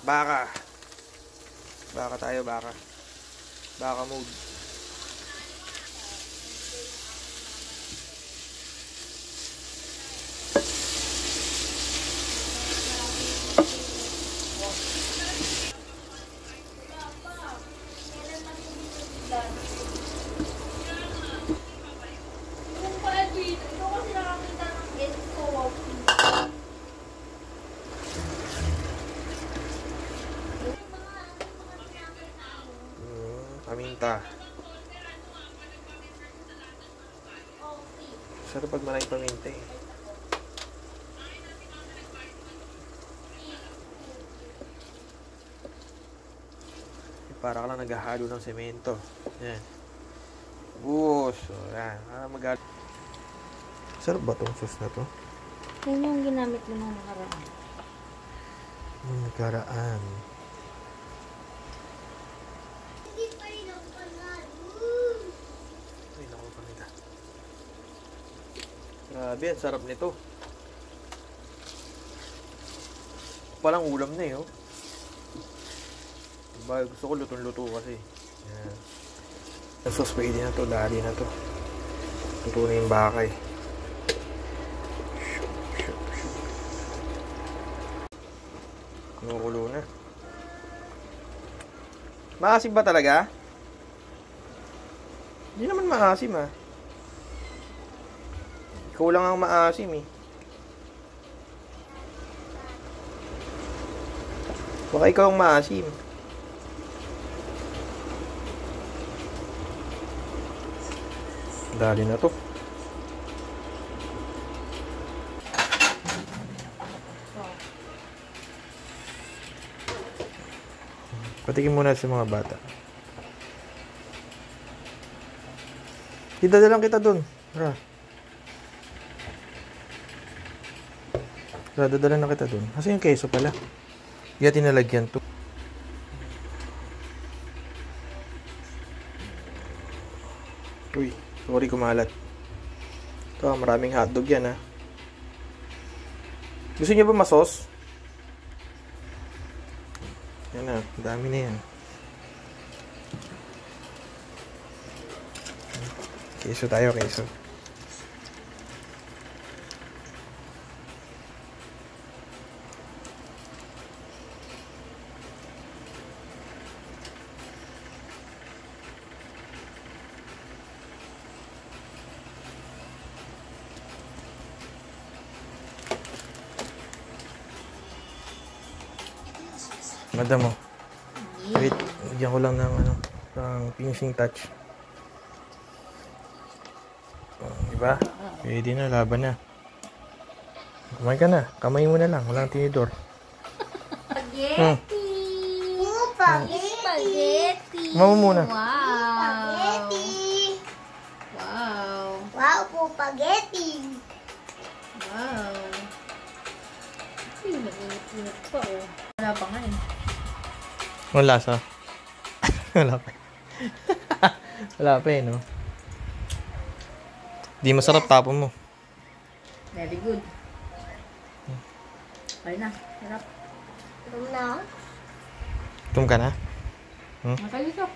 Baka. Baka tayo, baka. Baka mode. Paminta. Sarap pag maraming paminta eh. Para ka lang naghahalo ng semento. Yan. Bus. So, yan. Sarap ba itong sauce na to? Yan yung ginamit mo nung nakaraan. Nung nakaraan. Ay, naku, paminta. Grabe, ang sarap nito. Palang ulam na eh, oh. Diba, gusto ko lutong-luto kasi. Yan. Ang sauce pwede na to, dali na to. Luto na yung bakay. Kumukulo na. Maasim ba talaga? Hindi naman maasim ah. Ikaw lang ang maasim eh. Baka ikaw ang maasim. Dali na to. Patikin muna sa mga bata. Idadalang kita dun. Tara. Tara, dadalang na kita dun. Kasi yung keso pala. Hindi natin nalagyan to. Uy, sorry kumalat. Ito, maraming hotdog yan ha. Gusto niyo ba masos? Yan na, dami na yan. Keso tayo, keso. Madam mo. Wait, bigyan ko lang ng finishing touch. Diba? Pwede na, laban na. Kumain ka na. Kamay mo na lang. Walang tinidor. Spaghetti! Spaghetti! Mama muna. Wow! Spaghetti! Wow! Wow po, spaghetti! Wow! Ay, nag-init pa oh. Wala pa nga eh. Wala lasa. Wala pa. Wala pa eh, no? Di masarap, tapon mo. Very good. Ay na, sarap. Ano na? Tum ka na? Makalito.